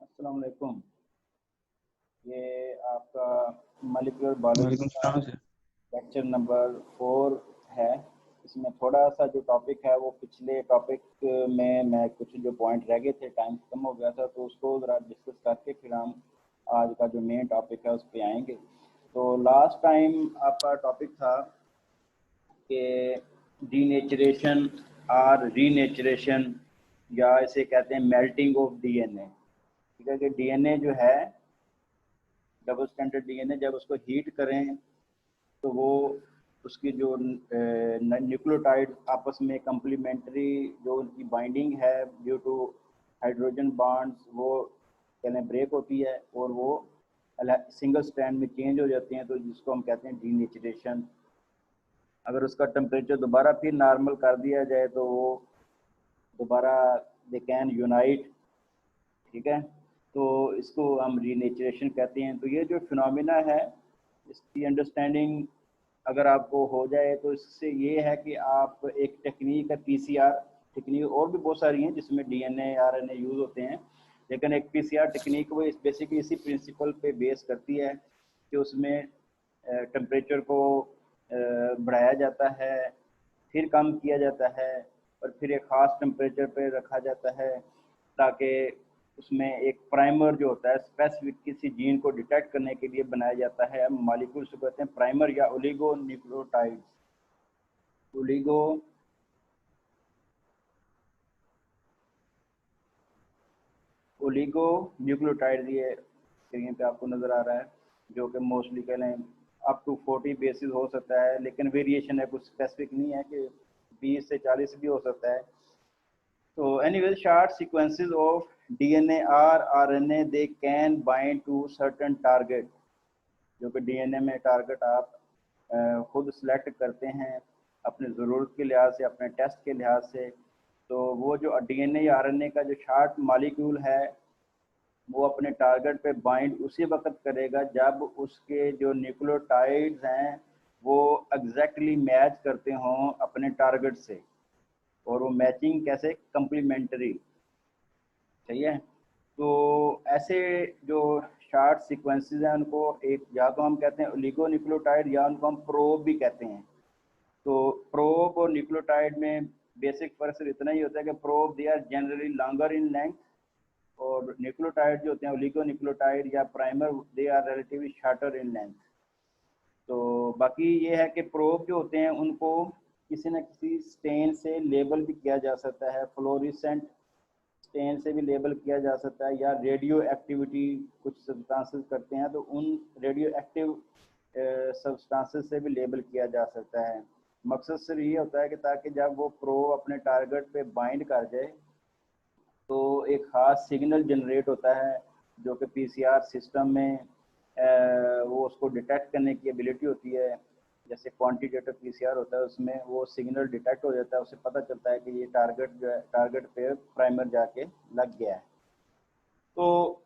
अस्सलाम वालेकुम। ये आपका मॉलिक्यूलर बायोलॉजी वालेकुम का सलाम सर। लेक्चर नंबर 4 है। इसमें थोड़ा सा जो टॉपिक है वो पिछले टॉपिक में मैं कुछ जो पॉइंट रह गए थे, टाइम खत्म हो गया था, तो उसको ज़रा डिस्कस करके फिर हम आज का जो मेन टॉपिक है उस पर आएंगे। तो लास्ट टाइम आपका टॉपिक था कि डीनेचरेशन और रीनेचरेशन, या इसे कहते हैं मेल्टिंग ऑफ डीएनए। ठीक है कि डीएनए जो है, डबल स्टैंडर्ड डीएनए, जब उसको हीट करें तो वो उसकी जो न्यूक्लियोटाइड आपस में कंप्लीमेंट्री जो उनकी बाइंडिंग है ड्यू टू हाइड्रोजन बॉन्ड्स, वो कहने ब्रेक होती है और वो सिंगल स्ट्रैंड में चेंज हो जाते हैं, तो जिसको हम कहते हैं डीनेचरेशन। अगर उसका टेम्परेचर दोबारा फिर नॉर्मल कर दिया जाए तो वो दोबारा दे कैन यूनाइट। ठीक है, तो इसको हम रीनेचरेशन कहते हैं। तो ये जो फिनोमिना है इसकी अंडरस्टैंडिंग अगर आपको हो जाए तो इससे ये है कि आप एक टेक्निक है पीसीआर टेक्निक, और भी बहुत सारी हैं जिसमें डीएनए आरएनए यूज़ होते हैं, लेकिन एक पीसीआर टेक्निक वो बेसिकली इसी प्रिंसिपल पे बेस करती है कि उसमें टेम्परेचर को बढ़ाया जाता है, फिर कम किया जाता है, और फिर एक ख़ास टेम्परेचर पे रखा जाता है ताकि उसमें एक प्राइमर जो होता है स्पेसिफिक किसी जीन को डिटेक्ट करने के लिए बनाया जाता है। हम मॉलिक्यूल्स को कहते हैं प्राइमर या oligo nucleotides. Oligo oligo nucleotide ये स्क्रीन पे आपको नज़र आ रहा है, जो कि मोस्टली कह लें अप टू 40 बेसिस हो सकता है, लेकिन वेरिएशन है, कुछ स्पेसिफिक नहीं है कि 20 से 40 भी हो सकता है। So anyway, short sequences of DNA or RNA they can bind to certain target, जो कि DNA में टारगेट आप खुद सेलेक्ट करते हैं अपने ज़रूरत के लिहाज से, अपने टेस्ट के लिहाज से। तो वो जो DNA या RNA का जो शार्ट मॉलिक्यूल है वो अपने टारगेट पे बाइंड उसी वक्त करेगा जब उसके जो न्यूक्लियोटाइड्स हैं वो एग्जैक्टली मैच करते हों अपने टारगेट से, और वो मैचिंग कैसे, कंप्लीमेंट्री। सही है। तो ऐसे जो शार्ट सीक्वेंसेस हैं उनको एक या तो हम कहते हैं ओलिगोन्यूक्लियोटाइड या उनको हम प्रोब भी कहते हैं। तो प्रोब और न्यूक्लियोटाइड में बेसिक फर्क सिर्फ इतना ही होता है कि probe they are generally longer in length, और न्यूक्लियोटाइड जो होते हैं ओलिगोन्यूक्लियोटाइड या primer they are relatively shorter in length. तो बाकी ये है कि प्रोब जो होते हैं उनको किसी न किसी स्टेन से लेबल भी किया जा सकता है, फ्लोरिसेंट स्टेन से भी लेबल किया जा सकता है, या रेडियो एक्टिविटी कुछ सब्सटेंसेस करते हैं तो उन रेडियो एक्टिव सब्सटेंसेस से भी लेबल किया जा सकता है। मकसद सिर्फ ये होता है कि ताकि जब वो प्रो अपने टारगेट पे बाइंड कर जाए तो एक ख़ास सिग्नल जनरेट होता है जो कि पीसीआर सिस्टम में वो उसको डिटेक्ट करने की एबिलिटी होती है। जैसे क्वांटिटेटिव पीसीआर होता है उसमें वो सिग्नल डिटेक्ट हो जाता है, उससे पता चलता है कि ये टारगेट जो है टारगेट पे प्राइमर जाके लग गया है। तो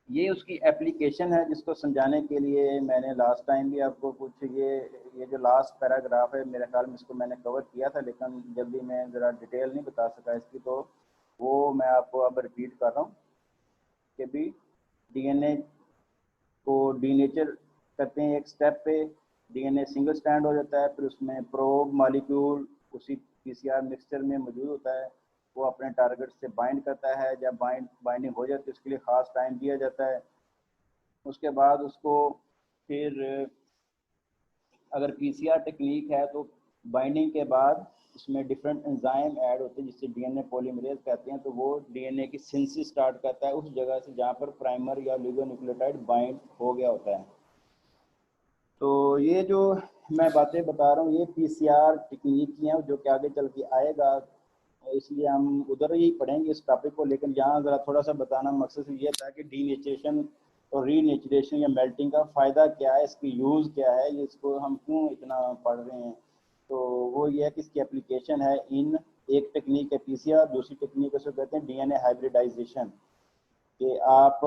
ये उसकी एप्लीकेशन है जिसको समझाने के लिए मैंने लास्ट टाइम भी आपको कुछ ये जो लास्ट पैराग्राफ है मेरे ख्याल में इसको मैंने कवर किया था, लेकिन जल्दी मैं ज़रा डिटेल नहीं बता सका इसकी, तो वो मैं आपको अब रिपीट कर रहा हूँ कि भी डीएनए को डीनेचर करते हैं एक स्टेप पे, डीएनए सिंगल स्टैंड हो जाता है, फिर उसमें प्रोब मॉलिक्यूल उसी पीसीआर मिक्सचर में मौजूद होता है, वो अपने टारगेट से बाइंड करता है। जब बाइंडिंग हो जाती है उसके लिए ख़ास टाइम दिया जाता है। उसके बाद उसको फिर अगर पीसीआर टेक्निक है तो बाइंडिंग के बाद उसमें डिफरेंट एंजाइम ऐड होते हैं जिससे डीएनए पॉलीमरेज कहते हैं, तो वो डीएनए की सिंथेसिस स्टार्ट करता है उस जगह से जहाँ पर प्राइमर या ओलिगोन्यूक्लियोटाइड बाइंड हो गया होता है। तो ये जो मैं बातें बता रहा हूँ ये पीसीआर टेक्निक की हैं जो कि आगे चल के आएगा, इसलिए हम उधर ही पढ़ेंगे इस टॉपिक को, लेकिन यहाँ ज़रा थोड़ा सा बताना मकसद ये था कि डीनेचरेशन और रीनेचरेशन या मेल्टिंग का फ़ायदा क्या है, इसकी यूज़ क्या है, ये इसको हम क्यों इतना पढ़ रहे हैं। तो वो ये है कि इसकी एप्लीकेशन है इन एक टेक्निक है पीसीआर, दूसरी टेक्निक उसको कहते हैं डीएनए हाइब्रिडाइजेशन, कि आप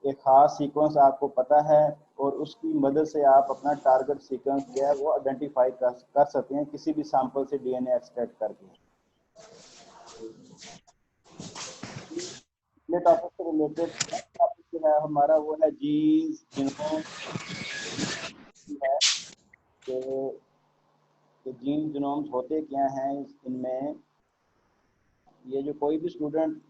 एक ख़ास सीक्वेंस आपको पता है और उसकी मदद से आप अपना टारगेट सीक्वेंस जो है वो आइडेंटिफाई कर सकते हैं किसी भी सैंपल से डीएनए एक्सट्रैक्ट करके। ये टॉपिक से रिलेटेड टॉपिक जो है हमारा वो है जीन्स जिनोम है कि जीन जिनोम्स होते क्या हैं इनमें। ये जो कोई भी स्टूडेंट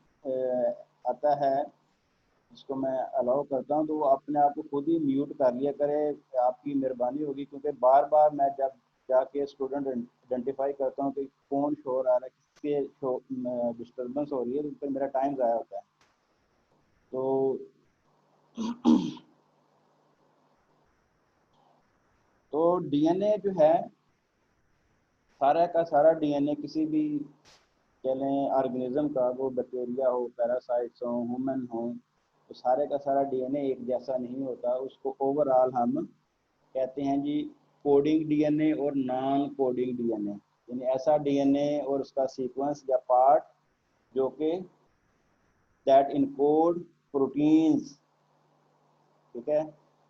आता है जिसको मैं अलाउ करता हूँ तो वो अपने आप को खुद ही म्यूट कर लिया करे, आपकी मेहरबानी होगी, क्योंकि बार बार मैं जब जाके स्टूडेंट आइडेंटिफाई करता हूँ कि कौन शोर आ रहा है, किसके डिस्टर्बेंस हो रही है, तो फिर मेरा टाइम ज़ाया होता है। तो तो डीएनए जो है सारा का सारा डीएनए किसी भी कह लें ऑर्गेनिज्म का, वो बैक्टीरिया हो, पैरासाइट्स हो, ह्यूमन हो, तो सारे का सारा डीएनए एक जैसा नहीं होता। उसको ओवरऑल हम कहते हैं जी कोडिंग डीएनए और नॉन कोडिंग डीएनए, यानी ऐसा डीएनए और उसका सीक्वेंस या पार्ट जो कि दैट इनकोड प्रोटीन्स, ठीक है,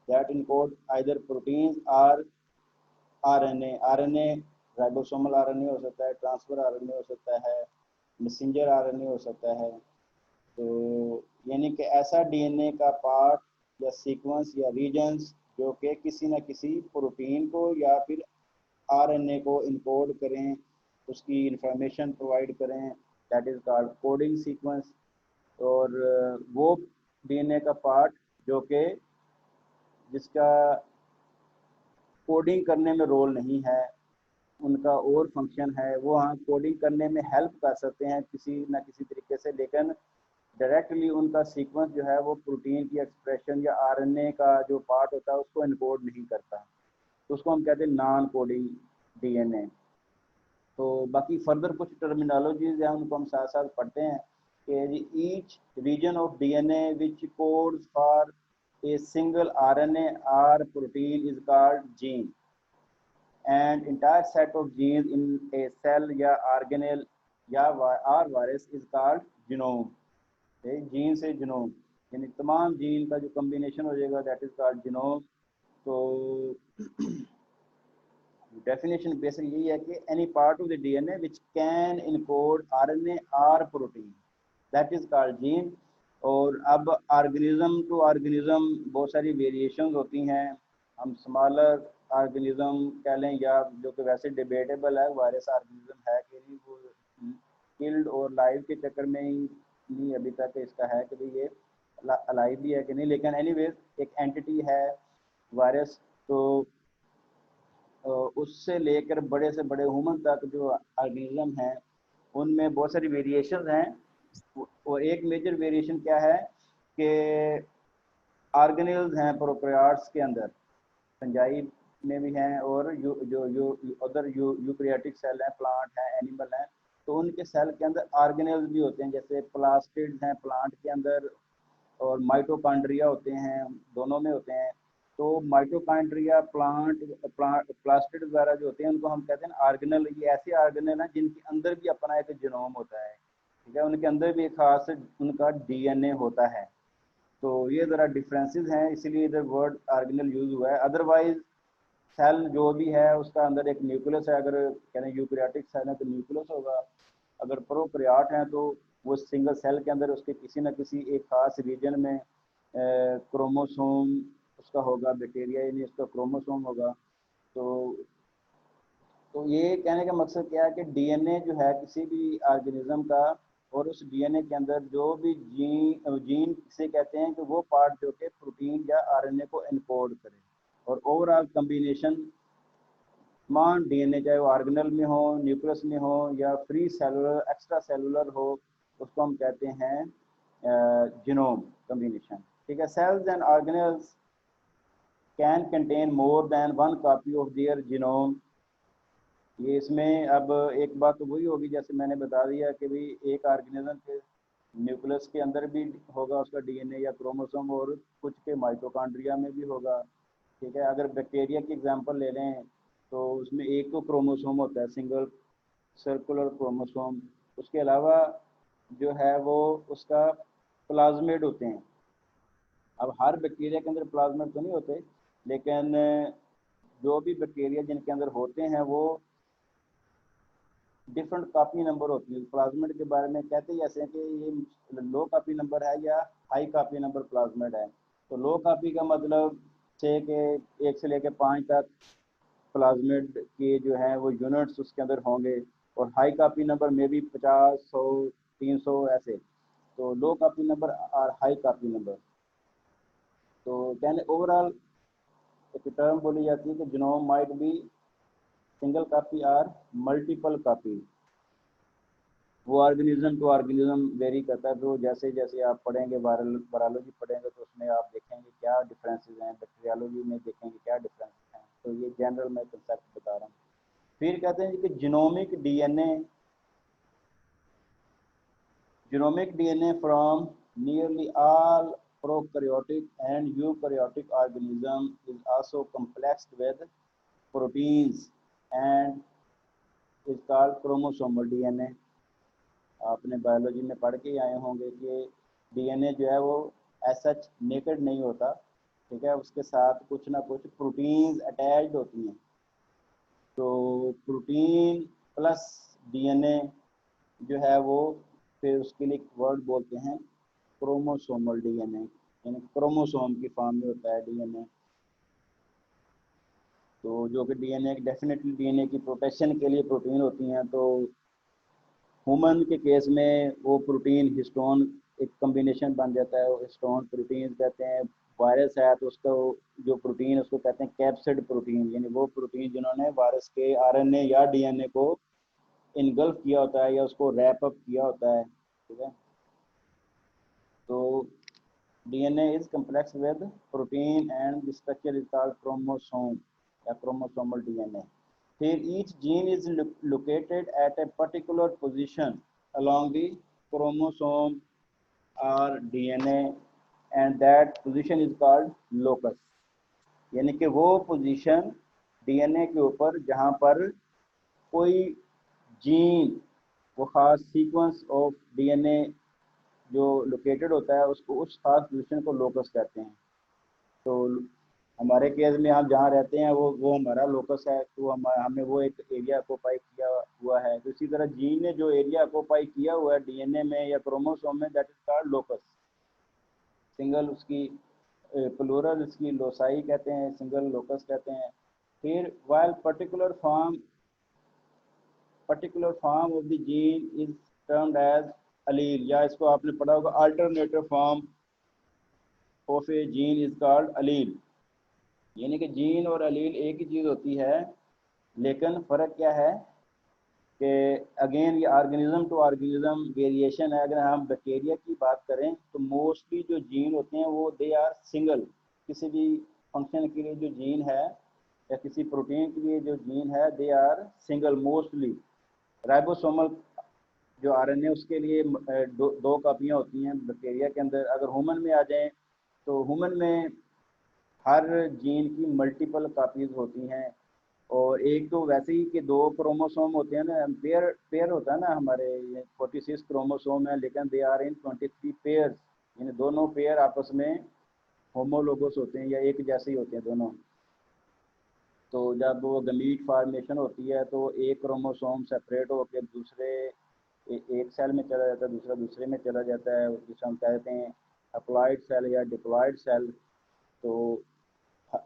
दैट इनकोड आइदर प्रोटीन्स और आरएनए। आरएनए राइबोसोमल आरएनए हो सकता है, ट्रांसफर आरएनए हो सकता है, मैसेंजर आरएनए हो सकता है। तो यानी कि ऐसा डीएनए का पार्ट या सीक्वेंस या रीजन्स जो कि किसी न किसी प्रोटीन को या फिर आरएनए को इनकोड करें, उसकी इंफॉर्मेशन प्रोवाइड करें, that is called coding sequence. और वो डीएनए का पार्ट जो कि जिसका कोडिंग करने में रोल नहीं है, उनका और फंक्शन है, वो हाँ कोडिंग करने में हेल्प कर सकते हैं किसी न किसी तरीके से, लेकिन डायरेक्टली उनका सीक्वेंस जो है वो प्रोटीन की एक्सप्रेशन या आरएनए का जो पार्ट होता है उसको इनकोड नहीं करता, तो उसको हम कहते हैं नॉन कोडिंग डीएनए। तो बाकी फर्दर कुछ टर्मिनोलॉजीज हैं उनको हम साथ साथ पढ़ते हैं कि each region of DNA which codes for a single RNA और protein is called gene and entire set of genes in a cell या organelle या और वायरस is called genome। जीन से जीनोम यानी तमाम जीन का जो कम्बिनेशन हो जाएगा दैट इज कॉल्ड जीनोम। तो डेफिनेशन बेसिक यही है कि any part of the DNA which can encode RNA और protein that is called gene. और अब ऑर्गेनिज्म टू ऑर्गेनिज्म बहुत सारी वेरिएशंस होती हैं। हम स्मॉलर ऑर्गेनिज्म कह लें या जो कि वैसे डिबेटेबल है वायरस ऑर्गेनिज्म है कि नहीं, वो किल्ड और लाइव के चक्कर में ही नहीं अभी तक इसका है कि भाई ये अलाइव भी है कि नहीं, लेकिन एनीवेज एक एंटिटी है वायरस। तो उससे लेकर बड़े से बड़े ह्यूमन तक जो ऑर्गेनिज्म हैं उनमें बहुत सारी वेरिएशन हैं। और एक मेजर वेरिएशन क्या है कि ऑर्गेनेल्स हैं प्रोकैरियोट्स के अंदर, फंजाई में भी हैं, और जो अदर यूकैरियोटिक सेल हैं, प्लांट हैं, एनिमल हैं, तो उनके सेल के अंदर ऑर्गेनेल्स भी होते हैं, जैसे प्लास्टिड्स हैं प्लांट के अंदर और माइटोकॉन्ड्रिया होते हैं, दोनों में होते हैं। तो माइटोकॉन्ड्रिया प्लास्टिड वगैरह जो होते हैं उनको हम कहते हैं ऑर्गेनल। ये ऐसे ऑर्गेनल हैं जिनके अंदर भी अपना एक जीनोम होता है, ठीक है, उनके अंदर भी एक खास उनका डीएनए होता है। तो ये ज़रा डिफरेंसेस हैं, इसीलिए इधर वर्ड ऑर्गेनल यूज हुआ है। अदरवाइज सेल जो भी है उसका अंदर एक न्यूक्लियस है, अगर कहते हैं यूकैरियोटिक सेल है तो न्यूक्लियस होगा, अगर प्रोकैरियोट हैं तो वो सिंगल सेल के अंदर उसके किसी न किसी एक खास रीजन में क्रोमोसोम उसका होगा, बैक्टीरिया यानी उसका क्रोमोसोम होगा। तो ये कहने का मकसद क्या है कि डीएनए जो है किसी भी ऑर्गेनिज्म का, और उस डीएनए के अंदर जो भी जीन जीन से कहते हैं कि वो पार्ट जो कि प्रोटीन या आरएनए को एनकोड करे, और ओवरऑल कम्बिनेशन तमाम डीएनए चाहे वो ऑर्गेनल में हो, न्यूक्लियस में हो या फ्री सेलुलर एक्स्ट्रा सेलुलर हो, उसको हम कहते हैं जीनोम कम्बिनेशन, ठीक है। Cells and organelles can contain more than one copy of their genome. ये इसमें अब एक बात तो वही होगी जैसे मैंने बता दिया कि भाई एक ऑर्गेनिज्म के न्यूक्लियस के अंदर भी होगा उसका डीएनए या क्रोमोसोम, और कुछ के माइटोकॉन्ड्रिया में भी होगा, ठीक है। अगर बैक्टीरिया की एग्जांपल ले लें तो उसमें एक तो क्रोमोसोम होता है, सिंगल सर्कुलर क्रोमोसोम। उसके अलावा जो है वो उसका प्लाज्मिड होते हैं। अब हर बैक्टीरिया के अंदर प्लाज्मिड तो नहीं होते, लेकिन जो भी बैक्टीरिया जिनके अंदर होते हैं वो डिफरेंट कापी नंबर होती है। प्लाज्मिड के बारे में कहते हैं जैसे कि ये लो कापी नंबर है या हाई कापी नंबर प्लाज्मिड है। तो लो कापी का मतलब से कि 1 से लेकर 5 तक प्लाज्मिड के जो है वो यूनिट्स उसके अंदर होंगे, और हाई कापी नंबर में भी 50, 100, 300 ऐसे। तो लो कापी नंबर और हाई कापी नंबर। तो कहने ओवरऑल एक टर्म बोली जाती है कि genome might be single copy और मल्टीपल कापी। वो ऑर्गेनिज्म टू ऑर्गेनिज्म वेरी करता है। तो जैसे जैसे आप पढ़ेंगे वायरोलॉजी पढ़ेंगे तो उसमें आप देखेंगे क्या डिफरेंसेस हैं, बैक्टीरियोलॉजी में देखेंगे क्या डिफरेंसेस हैं। तो ये जनरल मैं कंसेप्ट बता रहा हूँ। फिर कहते हैं कि genomic DNA from nearly all prokaryotic and eukaryotic organisms is also complexed with proteins and is called chromosomal DNA। आपने बायोलॉजी में पढ़ के आए होंगे कि डीएनए जो है वो सच नेकेड नहीं होता, ठीक है, उसके साथ कुछ ना कुछ प्रोटीन्स अटैच्ड होती हैं। तो प्रोटीन प्लस डीएनए जो है वो फिर उसके लिए एक वर्ड बोलते हैं क्रोमोसोमल डीएनए, यानी क्रोमोसोम की फॉर्म में होता है डीएनए। तो जो कि डीएनए डेफिनेटली डीएनए की प्रोटेक्शन के लिए प्रोटीन होती हैं। तो ह्यूमन के केस में वो प्रोटीन हिस्टोन एक कॉम्बिनेशन बन जाता है, वो हिस्टोन प्रोटीन कहते हैं। वायरस है तो उसको जो प्रोटीन उसको कहते हैं कैप्सिड प्रोटीन, यानी वो प्रोटीन जिन्होंने वायरस के आरएनए या डीएनए को इनगल्फ किया होता है या उसको रैप अप किया होता है, ठीक है। तो DNA is complex with protein and structure is called chromosome या क्रोमोसोमल डीएनए। फिर each gene is located at a particular position along the chromosome or DNA and that position is called locus। यानी कि वो position DNA के ऊपर जहाँ पर कोई जीन वो खास सीक्वेंस ऑफ डीएनए जो लोकेटेड होता है उसको उस खास पोजीशन को लोकस कहते हैं। तो हमारे केस में हम जहाँ रहते हैं वो हमारा लोकस है। तो हमें वो एक एरिया ऑक्यूपाई किया हुआ है। तो इसी तरह जीन ने जो एरिया ऑक्यूपाई किया हुआ है डीएनए में या क्रोमोसोम में, that is called locus. Single उसकी प्लूरल इसकी लोसाई कहते हैं, सिंगल लोकस कहते हैं। फिर while particular form of the gene is termed as allele, या इसको आपने पढ़ा होगा alternative form of a gene is called allele. यानी कि जीन और अलील एक ही चीज़ होती है, लेकिन फ़र्क क्या है कि अगेन ये ऑर्गेनिज्म टू ऑर्गेनिज्म वेरिएशन है। अगर हम बैक्टीरिया की बात करें तो मोस्टली जो जीन होते हैं वो दे आर सिंगल। किसी भी फंक्शन के लिए जो जीन है या किसी प्रोटीन के लिए जो जीन है they are single mostly. Ribosomal जो आरएनए उसके लिए दो कापियाँ होती हैं बैक्टीरिया के अंदर। अगर ह्यूमन में आ जाएं तो ह्यूमन में हर जीन की मल्टीपल कापीज होती हैं। और एक तो वैसे ही कि 2 क्रोमोसोम होते हैं ना, पेयर पेयर होता है ना, हमारे 46 क्रोमोसोम है, लेकिन दे आर इन 23 पेयर्स, यानी दोनों पेयर आपस में होमोलोगस होते हैं या एक जैसे ही होते हैं दोनों। तो जब वो गमीट फॉर्मेशन होती है तो एक क्रोमोसोम सेपरेट होकर दूसरे एक सेल में चला जाता है, दूसरा दूसरे में चला जाता है, जिसे हम कहते हैं अप्लाइड सेल या डिप्लॉयड सेल। तो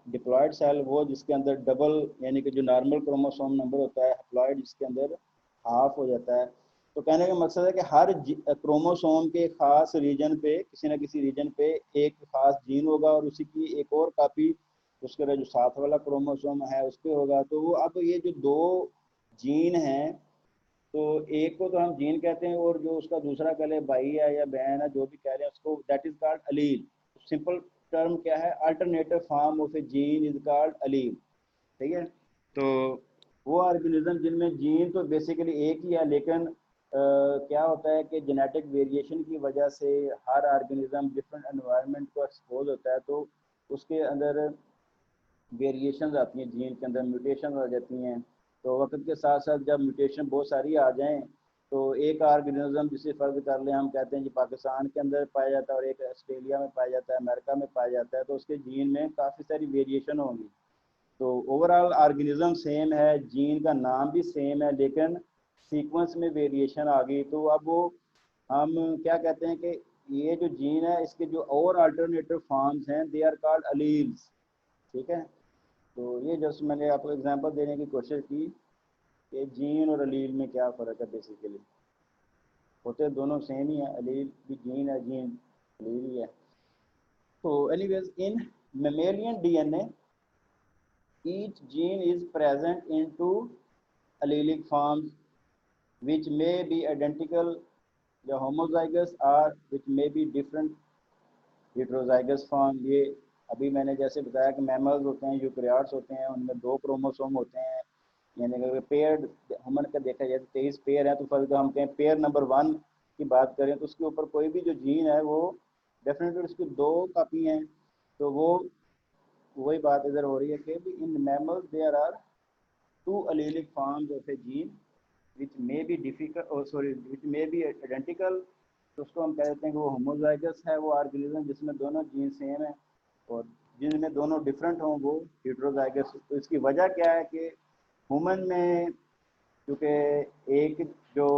डिप्लॉयड सेल वो जिसके अंदर डबल यानी कि जो नॉर्मल क्रोमोसोम नंबर होता है, डिप्लॉयड जिसके अंदर हाफ हो जाता है। तो कहने का मकसद है कि हर क्रोमोसोम के खास रीजन पे, किसी न किसी रीजन पे एक खास जीन होगा और उसी की एक और कापी उसके जो साथ वाला क्रोमोसोम है उस पर होगा। तो वो अब ये जो 2 जीन हैं, तो एक को तो हम जीन कहते हैं और जो उसका दूसरा कह ले भाई है या बहन है जो भी कह रहे हैं उसको, that is called allele. Simple term क्या है, alternative form of a gene is called allele, ठीक है। तो वो ऑर्गेनिज्म जिनमें जीन तो बेसिकली एक ही है, लेकिन क्या होता है कि जेनेटिक वेरिएशन की वजह से हर ऑर्गेनिज्म डिफरेंट एनवायरनमेंट को एक्सपोज होता है, तो उसके अंदर वेरिएशन आती हैं, जीन के अंदर म्यूटेशन आ जाती हैं। तो वक्त के साथ साथ जब म्यूटेशन बहुत सारी आ जाएं तो एक ऑर्गेनिज्म जिसे फ़र्क कर लें, हम कहते हैं कि पाकिस्तान के अंदर पाया जाता है और एक ऑस्ट्रेलिया में पाया जाता है, अमेरिका में पाया जाता है, तो उसके जीन में काफ़ी सारी वेरिएशन होंगी। तो ओवरऑल ऑर्गेनिज्म सेम है, जीन का नाम भी सेम है, लेकिन सीक्वेंस में वेरिएशन आ गई, तो अब वो हम क्या कहते हैं कि ये जो जीन है इसके जो और अल्टरनेटिव फॉर्म्स हैं दे आर कॉल्ड अलील्स। ठीक है, तो ये जस्ट मैंने आपको एग्जांपल देने की कोशिश की कि जीन और अलील में क्या फ़र्क है। बेसिकली होते दोनों सेम ही है, अलील भी जीन है, जीन अलील ही है। तो anyways in mammalian DNA each gene is present in two allelic forms which may be identical या homozygous or which may be different heterozygous form। ये अभी मैंने जैसे बताया कि मैमल्स होते हैं, यूकैरियोट्स होते हैं, उनमें 2 क्रोमोसोम होते हैं, यानी कि पेयर ह्यूमन का देखा जाए तो 23 पेयर है, तो फर्ज हम कहें पेयर नंबर 1 की बात करें तो उसके ऊपर कोई भी जो जीन है वो डेफिनेटली उसकी 2 कापी हैं। तो वो वही बात इधर हो रही है कि in mammals there are 2 allelic forms of a gene which may be which may be identical। तो उसको हम कह देते हैं कि वो होमोजाइगस है वो ऑर्गेनिज्म जिसमें दोनों जीन सेम है, और जिनमें दोनों डिफरेंट हों वो हेटेरोजाइगस। तो इसकी वजह क्या है कि ह्यूमन में क्योंकि एक जो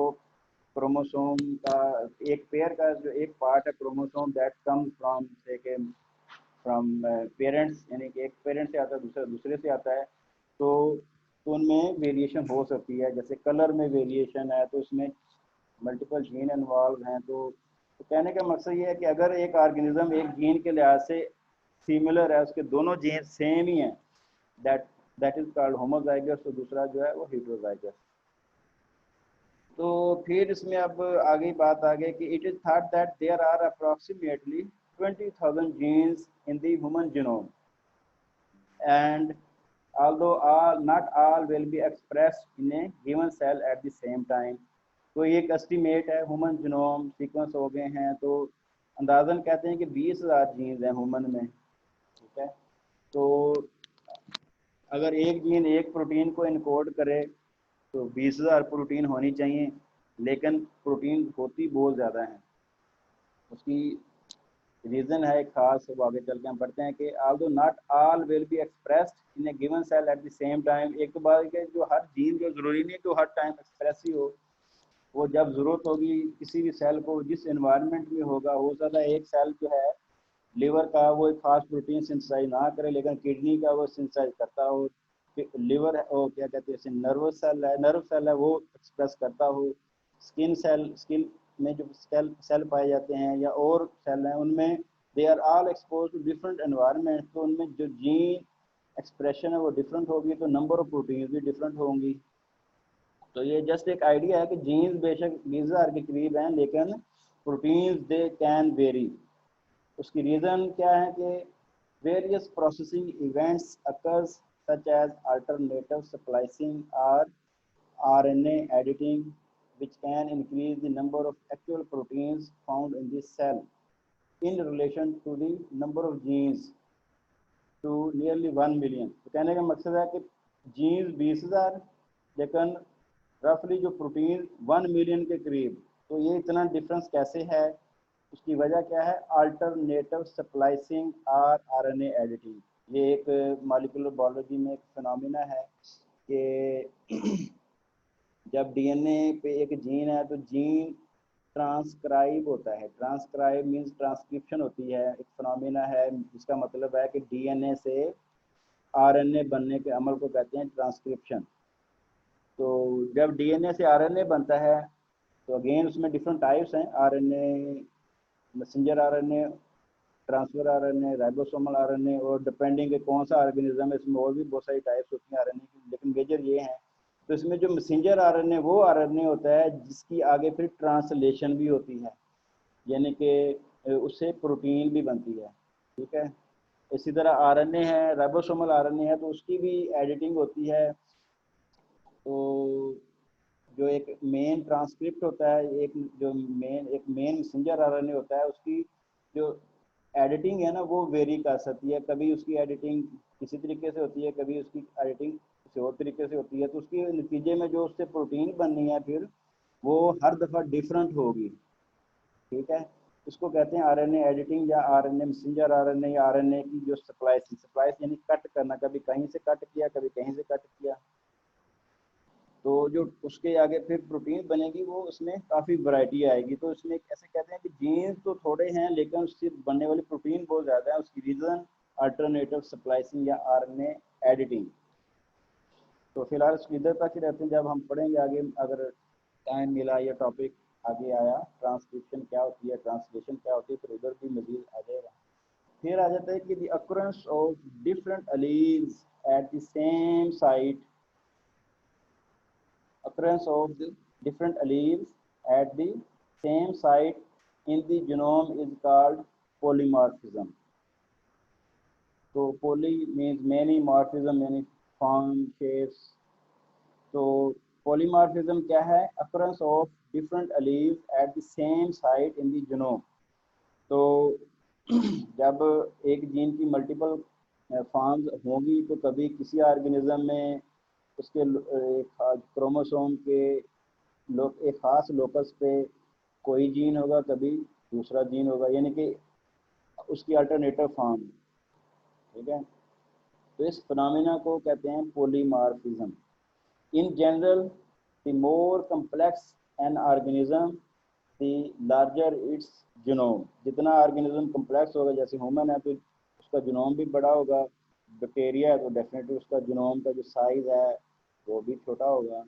क्रोमोसोम का एक पेयर का जो एक पार्ट है क्रोमोसोम दैट कम्स फ्रॉम से के फ्रॉम पेरेंट्स, यानी कि एक पेरेंट से आता है दूसरा दूसरे से आता है, तो उनमें वेरिएशन हो सकती है। जैसे कलर में वेरिएशन है तो उसमें मल्टीपल जीन इन्वॉल्व हैं। तो कहने का मकसद ये है कि अगर एक ऑर्गेनिज्म एक जीन के लिहाज से सिमिलर है, उसके दोनों जीन सेम ही हैं, that that is called homozygous. तो दूसरा जो है वो हेटेरोजाइगस। तो फिर इसमें अब आगे बात आ गई कि it is thought that there are approximately 20,000 genes in the human genome, and although not all will be expressed in a given cell at the same time। तो ये एक एस्टिमेट है, ह्यूमन जीनोम सीक्वेंस हो गए हैं तो अंदाजन कहते हैं कि 20,000 जीन्स हैं ह्यूमन में। ठीक है, तो अगर एक जीन एक प्रोटीन को इनकोड करे तो 20,000 प्रोटीन होनी चाहिए, लेकिन प्रोटीन होती बहुत ज़्यादा है। उसकी रीज़न है एक खास, वो आगे चल के हम पढ़ते हैं कि although not all will be expressed in a given cell at the same time। एक तो बात है जो हर जीन जो ज़रूरी नहीं कि हर टाइम एक्सप्रेस ही हो, वो जब ज़रूरत होगी किसी भी सेल को जिस एनवायरनमेंट में होगा, हो सकता है एक सेल जो है लिवर का वो एक खास प्रोटीन सिंथेसाइज ना करे लेकिन किडनी का वो सिंथेसाइज करता हो, लिवर है वो क्या कहते हैं नर्वस सेल है, नर्व सेल है वो एक्सप्रेस करता हो, स्किन सेल, स्किन में जो सेल पाए जाते हैं या और सेल हैं उनमें they are all expose to different environment. तो उनमें जो जीन एक्सप्रेशन है वो डिफरेंट होगी, तो नंबर ऑफ प्रोटीन भी डिफरेंट होंगी। तो ये जस्ट एक आइडिया है कि जीन्स बेशक 20,000 के करीब हैं लेकिन प्रोटीन्स दे कैन वेरी। उसकी रीज़न क्या है कि various processing events occurs such as alternative splicing और RNA editing which can increase the number of actual proteins found in the cell in relation to the number of genes to nearly 1 million। तो कहने का मकसद है कि jeans 20,000 लेकिन रफली जो प्रोटीन 1 मिलियन के करीब। तो ये इतना डिफरेंस कैसे है, उसकी वजह क्या है, अल्टरनेटिव स्प्लाइसिंग और RNA एडिटिंग। ये एक मॉलिक्यूलर बायोलॉजी में एक फिनोमिना है कि जब डीएनए पे एक जीन है तो जीन ट्रांसक्राइब होता है। ट्रांसक्राइब मीन्स ट्रांसक्रिप्शन होती है, एक फिनोमिना है जिसका मतलब है कि डीएनए से आरएनए बनने के अमल को कहते हैं ट्रांसक्रिप्शन। तो जब डीएनए से आरएनए बनता है तो अगेन उसमें डिफरेंट टाइप्स हैं, RNA, messenger RNA, transfer RNA, ribosomal RNA, और डिपेंडिंग कौन सा ऑर्गेनिज्म है इसमें और भी बहुत सारी टाइप्स होती हैं आरएनए की, लेकिन मेजर ये हैं। तो इसमें जो मैसेंजर आरएनए वो आरएनए होता है जिसकी आगे फिर ट्रांसलेशन भी होती है, यानी कि उससे प्रोटीन भी बनती है। ठीक है, इसी तरह आरएनए है, राइबोसोमल आरएनए है, तो उसकी भी एडिटिंग होती है। तो जो एक मेन ट्रांसक्रिप्ट होता है, एक मेन मैसेंजर आरएनए होता है, उसकी जो एडिटिंग है ना वो वेरी कर सकती है। कभी उसकी एडिटिंग किसी तरीके से होती है, कभी उसकी एडिटिंग किसी और तरीके से होती है। तो उसके नतीजे में जो उससे प्रोटीन बननी है फिर वो हर दफ़ा डिफरेंट होगी। ठीक है, इसको कहते हैं आरएनए एडिटिंग या आरएनए मैसेंजर आरएनए या आरएनए की जो स्प्लाइस यानी कट करना, कभी कहीं से कट किया कभी कहीं से कट किया। तो जो उसके आगे फिर प्रोटीन बनेगी वो उसमें काफ़ी वैरायटी आएगी। तो इसमें ऐसे कहते हैं कि जीन्स तो थोड़े हैं लेकिन उससे बनने वाली प्रोटीन बहुत ज़्यादा है। उसकी रीज़न अल्टरनेटिव स्प्लाइसिंग या आरएनए एडिटिंग। तो फिलहाल इधर तक ही रहते हैं, जब हम पढ़ेंगे आगे अगर टाइम मिला या टॉपिक आगे आया ट्रांसक्रिप्शन क्या होती है, ट्रांसलेशन क्या होती है, फिर उधर भी मजीद आ जाएगा। फिर आ जाता है कि the occurrence of different alleles at the same site, occurrence of the different alleles at the same site in the genome is called polymorphism. So poly means many, morphism many form shapes. तो polymorphism क्या है? Occurrence of different alleles at the same site in the genome. तो जब एक gene की multiple forms होंगी तो कभी किसी ऑर्गेनिज्म में उसके क्रोमोसोम के एक खास लोकस पे कोई जीन होगा, कभी दूसरा जीन होगा, यानी कि उसकी अल्टरनेटिव फॉर्म। ठीक है, तो इस फिनोमेना को कहते हैं polymorphism. In general the more complex an organism the larger it's genome. जितना ऑर्गेनिज्म कम्प्लेक्स होगा, जैसे ह्यूमन है तो उसका जीनोम भी बड़ा होगा, बैक्टीरिया है तो डेफिनेटली उसका जीनोम का जो साइज है वो भी छोटा होगा,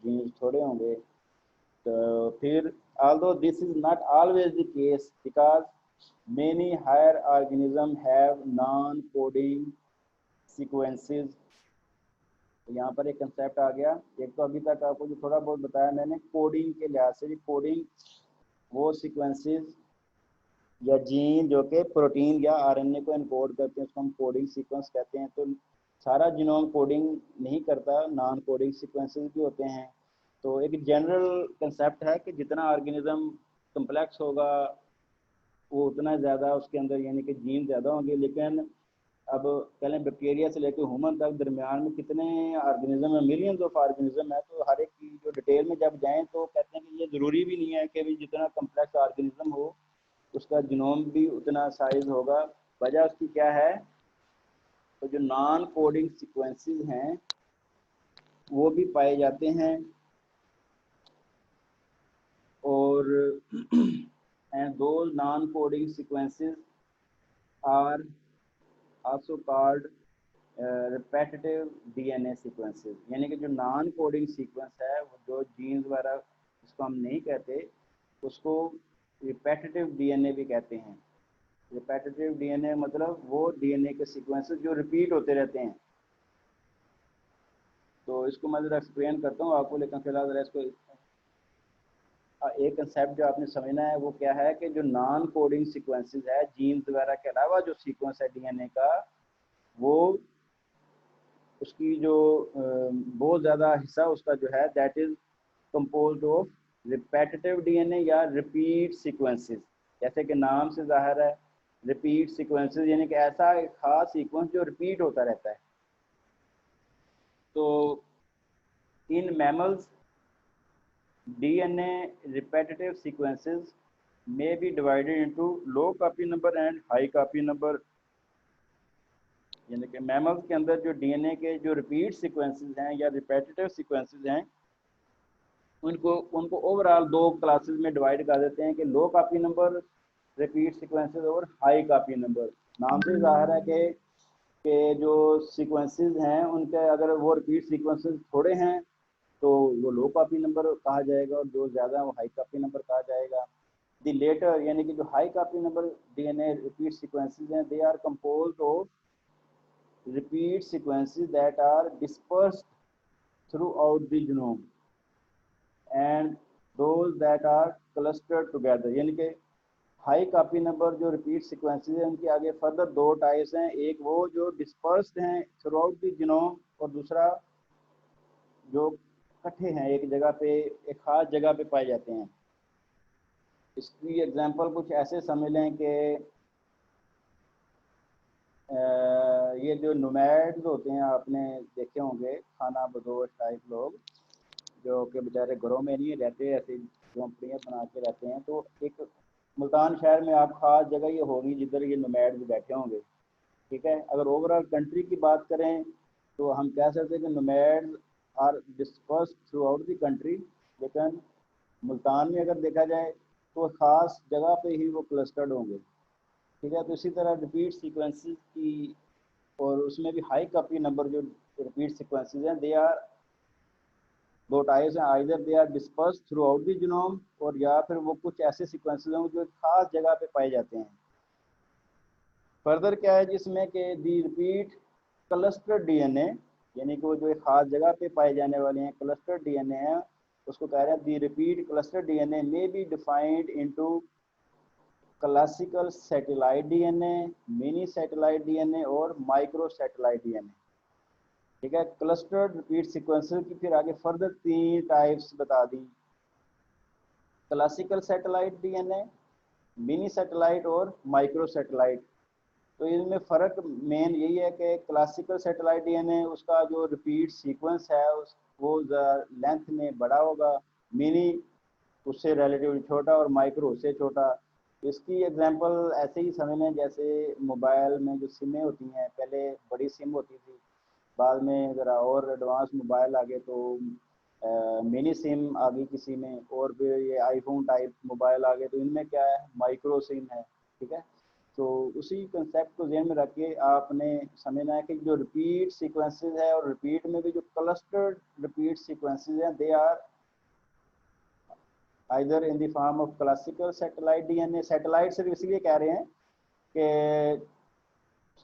जीन्स थोड़े होंगे। तो फिर although this is not always the case because many higher organisms have non-coding sequences। तो यहाँ पर एक कंसेप्ट आ गया। एक तो अभी तक आपको जो थोड़ा बहुत बताया मैंने कोडिंग के लिहाज से, कोडिंग वो सीक्वेंसेस या जीन जो कि प्रोटीन या आरएनए को एनकोड करते हैं उसको हम कोडिंग सीक्वेंस कहते हैं। तो सारा जीनोम कोडिंग नहीं करता, नॉन कोडिंग सीक्वेंसेस भी होते हैं। तो एक जनरल कंसेप्ट है कि जितना ऑर्गेनिज्म कम्प्लेक्स होगा वो उतना ज़्यादा उसके अंदर यानी कि जीन ज़्यादा होंगे। लेकिन अब कह लें बैक्टीरिया से लेकर ह्यूमन तक दरमियान में कितने ऑर्गेनिज्म है, मिलियंस ऑफ ऑर्गेनिज्म है। तो हर एक की जो डिटेल में जब जाएँ तो कहते हैं कि ये ज़रूरी भी नहीं है कि भी जितना कम्प्लेक्स ऑर्गेनिज्म हो उसका जीनोम भी उतना साइज होगा। वजह उसकी क्या है? तो जो नॉन कोडिंग सीक्वेंसेस हैं वो भी पाए जाते हैं, और and those non-coding sequences are also called repetitive DNA sequences। यानी कि जो नॉन कोडिंग सीक्वेंस है वो जो जीन्स वगैरह उसको हम नहीं कहते, उसको रिपेटिटिव डीएनए भी कहते हैं। रिपेटिटिव डीएनए मतलब वो डीएनए के सीक्वेंसेस जो रिपीट होते रहते हैं। तो इसको मैं ज़रा एक्सप्लेन करता हूँ आपको, लेकिन फिलहाल ज़रा इसको एक कंसेप्ट जो आपने समझना है वो क्या है कि जो नॉन कोडिंग सीक्वेंसेस है जीन्स वगैरह के अलावा जो सीक्वेंस है डीएनए का, वो उसकी जो बहुत ज़्यादा हिस्सा उसका जो है that is composed of repetitive DNA या रिपीट सीक्वेंसेस। जैसे कि नाम से जाहिर है रिपीट सीक्वेंसेस यानी कि ऐसा एक खास सीक्वेंस जो रिपीट होता रहता है। तो in mammals DNA repetitive sequences may be divided into low copy number and high copy number। यानी कि मैमल्स के अंदर जो DNA के जो रिपीट सीक्वेंसेस हैं या रिपेटिटिव सीक्वेंसेस हैं उनको ओवरऑल दो क्लासेस में डिवाइड कर देते हैं कि लो कॉपी नंबर रिपीट सीक्वेंसेस और हाई कॉपी नंबर। नाम से जाहिर है कि जो सीक्वेंसेस हैं उनके अगर वो रिपीट सीक्वेंसेस थोड़े हैं तो वो लो कॉपी नंबर कहा जाएगा, और जो ज़्यादा वो हाई कॉपी नंबर कहा जाएगा। द लेटर यानी कि जो high copy number DNA repeat sequences हैं they are composed of repeat sequences that are dispersed throughout the genome and those that are clustered together. यानी कि हाई कॉपी नंबर जो repeat sequences हैं उनके आगे फर्दर दो types हैं, एक वो जो डिस्पर्स्ड हैं थ्रू आउट द जीनोम और दूसरा जो इकट्ठे हैं एक जगह पे, एक खास जगह पे पाए जाते हैं। इसकी एग्जांपल कुछ ऐसे समझ लें कि ये जो नोमैड्स होते हैं आपने देखे होंगे, खाना बदोश टाइप लोग जो कि बेचारे घरों में नहीं रहते, ऐसे झोंपड़ियाँ बना के रहते हैं। तो एक मुल्तान शहर में आप खास जगह ये होगी जिधर ये नोमैड्स बैठे होंगे। ठीक है, अगर ओवरऑल कंट्री की बात करें तो हम कह सकते हैं कि nomads are disperse throughout the country, लेकिन मुल्तान में अगर देखा जाए तो ख़ास जगह पे ही वो क्लस्टर्ड होंगे। ठीक है, तो इसी तरह रिपीट सीक्वेंसेस की, और उसमें भी हाई कॉपी नंबर जो रिपीट सीक्वेंसेस हैं, दे आर दो टाइप्स हैं, either they are disperse throughout the genome, और या फिर वो कुछ ऐसे सीक्वेंसेस हैं जो खास जगह पे पाए जाते हैं। फर्दर क्या है जिसमें कि दी रिपीट क्लस्टर डीएनए, यानी कि वो जो एक खास जगह पे पाए जाने वाले हैं क्लस्टर डीएनए हैं, उसको कह रहे हैं the repeat cluster DNA may be defined into classical satellite DNA, mini satellite DNA और माइक्रो सैटेलाइट डीएनए। ठीक है, क्लस्टर्ड रिपीट सीक्वेंसेस की फिर आगे फर्दर 3 टाइप्स बता दी, classical satellite DNA, mini satellite और माइक्रो सैटेलाइट। तो इनमें फ़र्क मेन यही है कि क्लासिकल सैटेलाइट डीएनए उसका जो रिपीट सीक्वेंस है वो लेंथ में बड़ा होगा, मिनी उससे रिलेटिवली छोटा और माइक्रो उससे छोटा। इसकी एग्जांपल ऐसे ही समझ लें जैसे मोबाइल में जो सिमें होती हैं, पहले बड़ी सिम होती थी, बाद में ज़रा और एडवांस मोबाइल आ गए तो मिनी सिम आ गई किसी में, और फिर ये आईफोन टाइप मोबाइल आ गए, तो इनमें क्या है माइक्रो सिम है। ठीक है, तो उसी कंसेप्ट को ध्यान में रख के आपने समझना है कि जो रिपीट सीक्वेंसेस है, और रिपीट में भी जो क्लस्टर्ड रिपीट सीक्वेंसेस हैं, they are either in the form of classical satellite DNA. Satellite सिर्फ इसलिए कह रहे हैं कि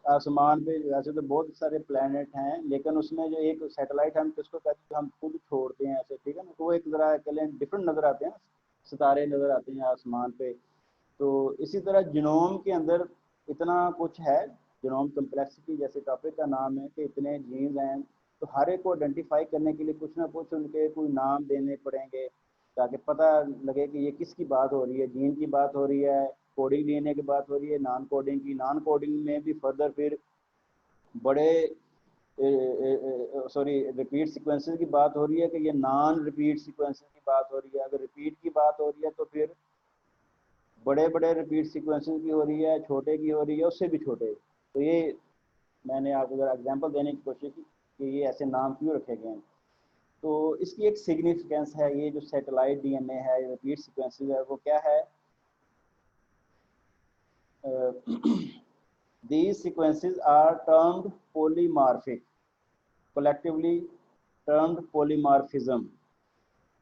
आसमान पे वैसे तो बहुत सारे प्लेनेट हैं, लेकिन उसमें जो एक सैटेलाइट हम किसको कहते हैं, हम खुद छोड़ते हैं ऐसे, ठीक है ना, तो वो एक ज़रा कह डिफरेंट नज़र आते हैं, सितारे नज़र आते हैं आसमान पे। तो इसी तरह जीनोम के अंदर इतना कुछ है, जीनोम कम्प्लेक्सिटी जैसे टॉपिक का नाम है कि इतने जीन्स हैं, तो हर एक को आइडेंटिफाई करने के लिए कुछ ना कुछ उनके कोई नाम देने पड़ेंगे, ताकि पता लगे कि ये किसकी बात हो रही है, जीन की बात हो रही है, कोडिंग डीएनए की बात हो रही है, नॉन कोडिंग की। नॉन कोडिंग में भी फर्दर फिर बड़े सॉरी रिपीट सीक्वेंसेस की बात हो रही है कि ये नॉन रिपीट सीक्वेंसेस की बात हो रही है। अगर रिपीट की बात हो रही है तो फिर बड़े बड़े रिपीट सीक्वेंसेस की हो रही है, छोटे की हो रही है, उससे भी छोटे। तो ये मैंने आपको अगर एग्जांपल देने की कोशिश की कि ये ऐसे नाम क्यों रखे गए हैं। तो इसकी एक सिग्निफिकेंस है, ये जो सैटेलाइट डीएनए है, रिपीट सीक्वेंसेस है, वो क्या है, these sequences are termed polymorphic, collectively termed polymorphism।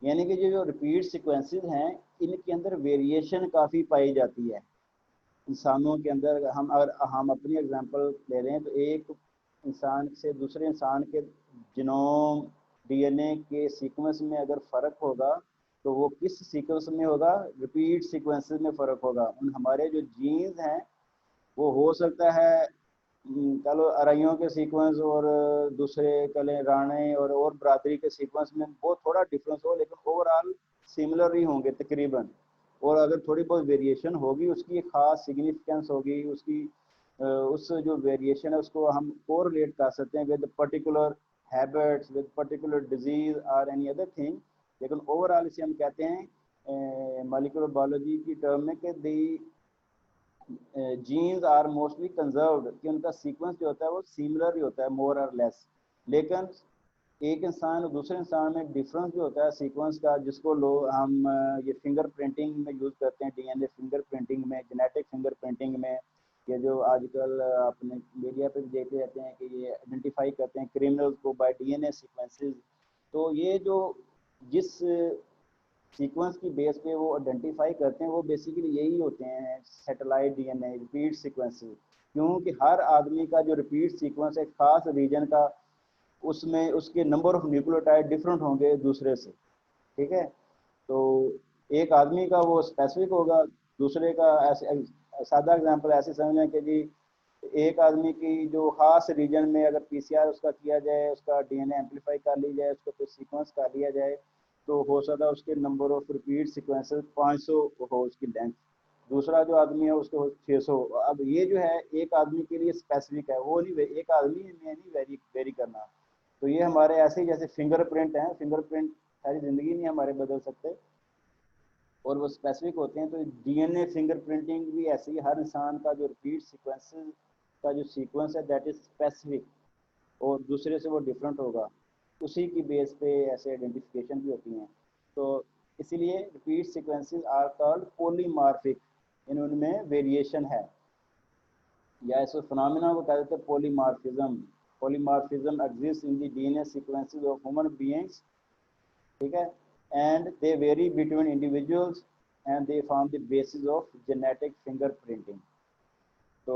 यानी कि जो रिपीट सीक्वेंसेस हैं इनके अंदर वेरिएशन काफ़ी पाई जाती है। इंसानों के अंदर अगर हम अपनी एग्जांपल ले रहे हैं तो एक इंसान से दूसरे इंसान के जीनोम डीएनए के सीक्वेंस में अगर फ़र्क होगा तो वो किस सीक्वेंस में होगा, रिपीट सीक्वेंसेस में फ़र्क होगा। उन हमारे जो जीन्स हैं वो हो सकता है चलो अरइयों के सीक्वेंस और दूसरे कले राणे और बरादरी के सीक्वेंस में वो थोड़ा डिफरेंस हो, लेकिन ओवरऑल सिमिलर ही होंगे तकरीबन। और अगर थोड़ी बहुत वेरिएशन होगी उसकी एक खास सिग्निफिकेंस होगी, उसकी उस जो वेरिएशन है उसको हम कोरिलेट कर सकते हैं with particular habits, with particular disease और एनी अदर थिंग। लेकिन ओवरऑल इसे हम कहते हैं मॉलिक्यूलर बायोलॉजी की टर्म में कि दी जीन्स आर मोस्टली कंजर्व्ड, कि उनका सीक्वेंस जो होता है वो सिमिलर ही होता है मोर और लेस। लेकिन एक इंसान और दूसरे इंसान में डिफरेंस जो होता है सीक्वेंस का, जिसको लोग हम ये फिंगर प्रिंटिंग में यूज़ करते हैं, डीएनए फिंगर प्रिंटिंग में, जेनेटिक फिंगर प्रिंटिंग में, ये जो आजकल अपने मीडिया पे भी देखते रहते हैं कि ये आइडेंटिफाई करते हैं क्रिमिनल्स को बाय डीएनए सीक्वेंसेस। तो ये जो जिस सीक्वेंस की बेस पे वो आइडेंटिफाई करते हैं वो बेसिकली यही होते हैं सैटेलाइट डीएनए रिपीट सीक्वेंसेस। क्योंकि हर आदमी का जो रिपीट सीक्वेंस है खास रीजन का, उसमें उसके नंबर ऑफ न्यूक्लियोटाइड डिफरेंट होंगे दूसरे से। ठीक है, तो एक आदमी का वो स्पेसिफिक होगा, दूसरे का ऐसे सादा एग्जांपल ऐसे समझ लें कि जी एक आदमी की जो खास रीजन में अगर पीसीआर उसका किया जाए, उसका डीएनए एम्पलीफाई कर ली जाए, उसको फिर सीक्वेंस कर लिया जाए, तो हो सकता है उसके नंबर ऑफ रिपीट सीक्वेंसेस 500 हो उसकी लेंथ। दूसरा जो आदमी है उसको 600। अब ये जो है एक आदमी के लिए स्पेसिफिक है, वो नहीं एक आदमी में नहीं वेरी करना। तो ये हमारे ऐसे ही जैसे फिंगरप्रिंट हैं, फिंगरप्रिंट सारी ज़िंदगी नहीं हमारे बदल सकते और वो स्पेसिफिक होते हैं। तो डीएनए फिंगरप्रिंटिंग भी ऐसे ही, हर इंसान का जो रिपीट सीक्वेंसेस का जो सीक्वेंस है दैट इज स्पेसिफिक और दूसरे से वो डिफरेंट होगा। उसी की बेस पे ऐसे आइडेंटिफिकेशन भी होती हैं। तो इसीलिए repeat sequences are called polymorphic, इन उनमें वेरिएशन है, या इस फिनोमेना को कह देते हैं polymorphism. Polymorphism exist in the DNA sequences of human beings, ठीक है, and they very between individuals and they form the basis of genetic fingerprinting. तो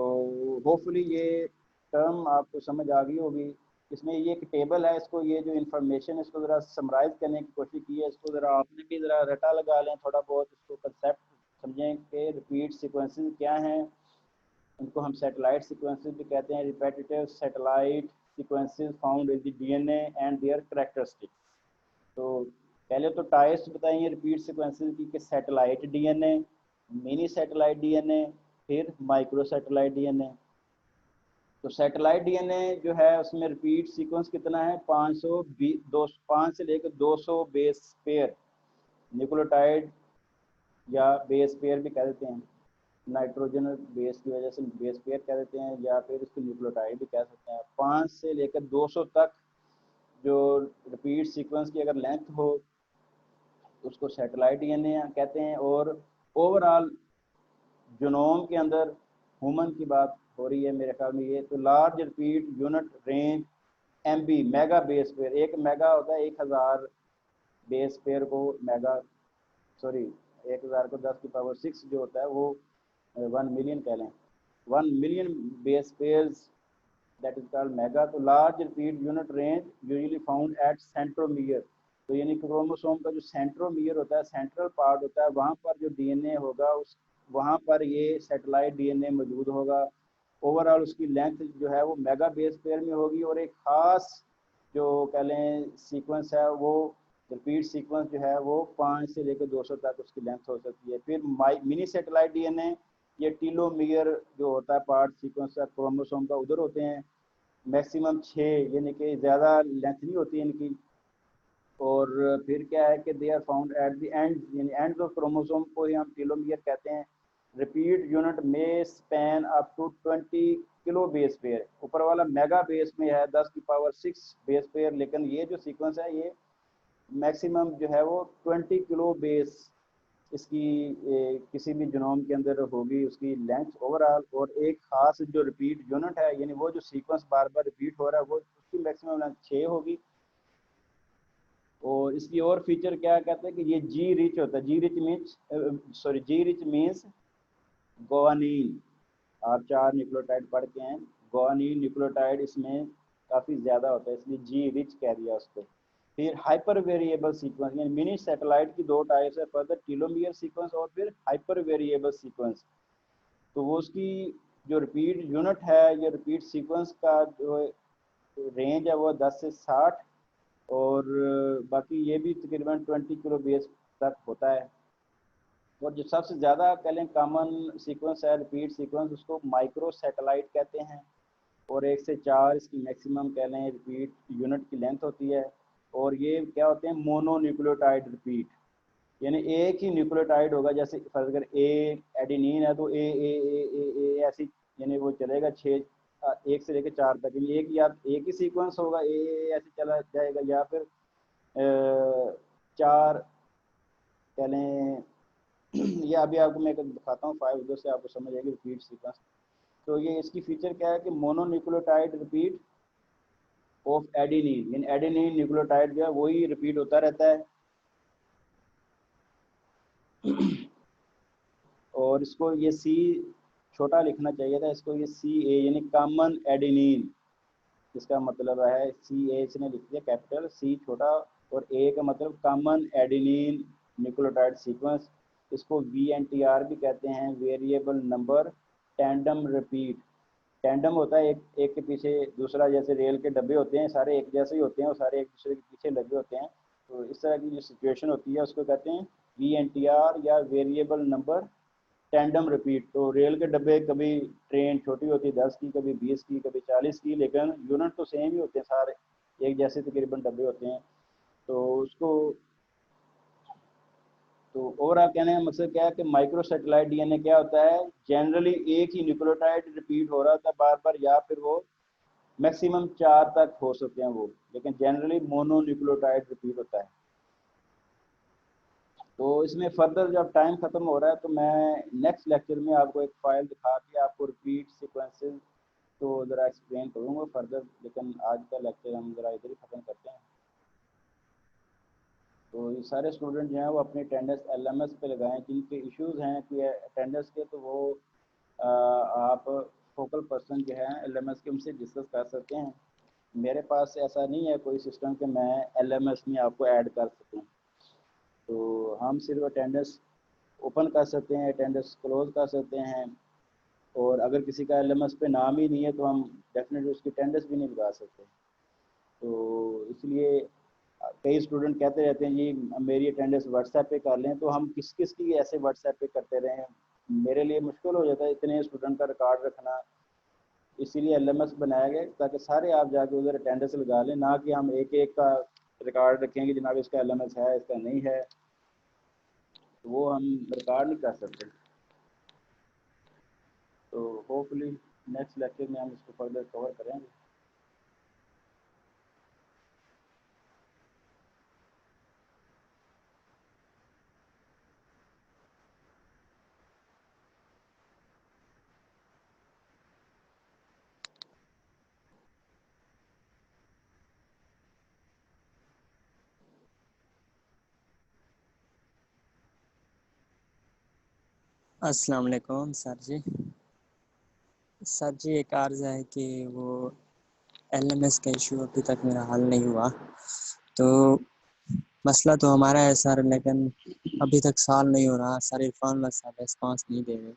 होपफुली ये टर्म आपको समझ आ गई होगी। इसमें ये एक टेबल है, इसको ये जो इन्फॉर्मेशन इसको ज़रा समराइज करने की कोशिश की है, इसको ज़रा आपने भी ज़रा रटा लगा लें, थोड़ा बहुत इसको कंसेप्ट समझें कि रिपीट सीक्वेंसेस क्या हैं। उनको हम सैटेलाइट सीक्वेंसेस भी कहते हैं, repetitive satellite sequences found in the DNA and there characteristics. तो पहले तो टाइप्स बताइए रिपीट सीक्वेंसेस की, कि satellite DNA, mini satellite DNA, फिर माइक्रो सैटेलाइट डीएनए। तो सैटेलाइट डीएनए जो है उसमें रिपीट सीक्वेंस कितना है, 5 से लेकर 200 बेस पेयर न्यूक्लियोटाइड, या बेस पेयर भी कह देते हैं, नाइट्रोजन बेस की वजह से बेस पेयर कह देते हैं, या फिर इसको न्यूक्लियोटाइड भी कह सकते हैं। 5 से लेकर 200 तक जो रिपीट सीक्वेंस की अगर लेंथ हो उसको सैटेलाइट डीएनए कहते हैं। और ओवरऑल जीनोम के अंदर ह्यूमन की बात हो रही है मेरे ख्याल में ये, तो large repeat unit range MB, mega base pair, एक मेगा होता है 1000 बेस पेयर को मेगा, सॉरी 1000 को 10⁻⁶ जो होता है वो 1 मिलियन कह लें, 1 million base pairs, that is called mega. तो large repeat unit range usually found at centromere, तो यानी क्रोमोसोम का जो सेंट्रोमियर होता है, सेंट्रल पार्ट होता है, वहाँ पर जो डीएनए होगा उस वहाँ पर ये सैटेलाइट डीएनए मौजूद होगा। ओवरऑल उसकी लेंथ जो है वो मेगा बेस पेयर में होगी, और एक ख़ास जो कह लें सीक्वेंस है वो रिपीट सीक्वेंस जो है वो 5 से लेकर 200 तक उसकी लेंथ हो सकती है। फिर मिनी सैटेलाइट डीएनए, ये टीलोमियर जो होता है पार्ट सीक्वेंस है क्रोमोसोम का, उधर होते हैं मैक्सिमम 6, यानी कि ज़्यादा लेंथ नहीं होती है इनकी। और फिर क्या है कि they are found at the end, यानी एंड ऑफ क्रोमोसोम को ही हम टीलोमियर कहते हैं। रिपीट यूनिट में span up to 20 kilo base pair, ऊपर वाला मेगा बेस में है 10⁻⁶ बेस पेयर, लेकिन ये जो सीक्वेंस है ये मैक्सिमम जो है वो 20 किलो बेस इसकी किसी भी जीनोम के अंदर होगी उसकी लेंथ ओवरऑल। और एक खास जो रिपीट यूनिट है, यानी वो जो सीक्वेंस बार बार रिपीट हो रहा है वो उसकी मैक्सिमम लेंथ 6 होगी। और इसकी और फीचर क्या कहते हैं कि ये जी रिच होता है, जी रिच मीन्स, सॉरी जी रिच मीन्स गोआनीन, आप 4 न्यूक्लियोटाइड पढ़ के हैं, गोआनीन न्यूक्लियोटाइड इसमें काफ़ी ज़्यादा होता है, इसलिए जी रिच कह दिया उसको। फिर हाइपर वेरिएबल सीक्वेंस, यानी मिनी सैटेलाइट की 2 टाइप्स है, फर्दर टीलोमियर सीक्वेंस और फिर हाइपर वेरिएबल सीक्वेंस। तो वो उसकी जो रिपीट यूनिट है, ये रिपीट सीक्वेंस का जो रेंज है वो 10 से 60, और बाकी ये भी तकरीबन 20 किलो बेस तक होता है। और जो सबसे ज़्यादा कह लें कॉमन सीक्वेंस है रिपीट सीक्वेंस, उसको माइक्रो सैटेलाइट कहते हैं, और 1 से 4 इसकी मैक्सिमम कह लें रिपीट यूनिट की लेंथ होती है। और ये क्या होते हैं, मोनो न्यूक्लियोटाइड रिपीट, यानी एक ही न्यूक्लियोटाइड होगा, जैसे फर्ज अगर ए एडिनिन है तो ए ऐसी, यानी वो चलेगा 6, 1 से लेकर 4 तक, यानी एक ही सीक्वेंस होगा, ऐसे चला जाएगा, या फिर 4 कह लें या अभी आपको मैं दिखाता हूँ 5, उधर से आपको समझ आएगी रिपीट सीक्वेंस। तो ये इसकी फीचर क्या है कि mono nucleotide repeat of adenine, यानी एडिनिन न्यूक्लियोटाइड जो है वही रिपीट होता रहता है। और इसको ये सी छोटा लिखना चाहिए था, इसको ये सी ए यानी कॉमन एडिनिन, इसका मतलब है सी ए इसने लिख दिया कैपिटल, सी छोटा और ए का मतलब कॉमन एडिनिन न्यूक्लियोटाइड सीक्वेंस। इसको VNTR भी कहते हैं, variable number tandem repeat. Tandem होता है एक के पीछे दूसरा, जैसे रेल के डब्बे होते हैं सारे एक जैसे ही होते हैं और सारे एक दूसरे के पीछे लगे होते हैं। तो इस तरह की जो सिचुएशन होती है उसको कहते हैं VNTR या वेरिएबल नंबर टैंडम रिपीट। तो रेल के डब्बे, कभी ट्रेन छोटी होती है 10 की, कभी 20 की, कभी 40 की, लेकिन यूनिट तो सेम ही होते हैं सारे, एक जैसे तकरीबन डब्बे होते हैं। तो उसको तो ओवरऑल कहने का मकसद क्या है कि माइक्रो सैटेलाइट डीएनए क्या होता है, जनरली एक ही न्यूक्लियोटाइड रिपीट हो रहा था बार बार, या फिर वो मैक्सिमम 4 तक हो सकते हैं वो, लेकिन जनरली मोनोन्यूक्लियोटाइड रिपीट होता है। तो इसमें फर्दर जब टाइम ख़त्म हो रहा है तो मैं नेक्स्ट लेक्चर में आपको एक फ़ाइल दिखा के आपको रिपीट सीक्वेंसेस तो ज़रा एक्सप्लेन करूँगा फर्दर, लेकिन आज का लेक्चर हम ज़रा इधर ही ख़त्म करते हैं। तो ये सारे स्टूडेंट जो हैं वो अपनी अटेंडेंस एलएमएस पे लगाएं, जिनके इश्यूज़ हैं कि अटेंडेंस के, तो वो आप फोकल पर्सन जो है एलएमएस के उनसे डिस्कस कर सकते हैं। मेरे पास ऐसा नहीं है कोई सिस्टम कि मैं एलएमएस में आपको ऐड कर सकूँ, तो हम सिर्फ अटेंडेंस ओपन कर सकते हैं, अटेंडेंस क्लोज कर सकते हैं, और अगर किसी का एलएमएस पे नाम ही नहीं है तो हम डेफिनेटली उसकी अटेंडेंस भी नहीं लगा सकते। तो इसलिए कई स्टूडेंट कहते रहते हैं जी मेरी अटेंडेंस व्हाट्सएप पे कर लें, तो हम किस किस की ऐसे व्हाट्सएप पे करते रहें, मेरे लिए मुश्किल हो जाता है इतने स्टूडेंट का रिकॉर्ड रखना। इसीलिए एलएमएस बनाया गया ताकि सारे आप जाके उधर अटेंडेंस लगा लें, ना कि हम एक एक का रिकॉर्ड रखेंगे जनाब इसका एलएमएस है इसका नहीं है, तो वो हम रिकॉर्ड नहीं कर सकते। तो होपफुली नेक्स्ट लेक्चर में हम इसको फर्दर कवर करेंगे। अस्सलाम वालेकुम सर जी। सर जी एक अर्ज़ है कि वो एलएमएस का इशू अभी तक मेरा हल नहीं हुआ। तो मसला तो हमारा है सर, लेकिन अभी तक सॉल्व नहीं हो रहा। सर इरफान सर रिस्पॉन्स नहीं दे रहे।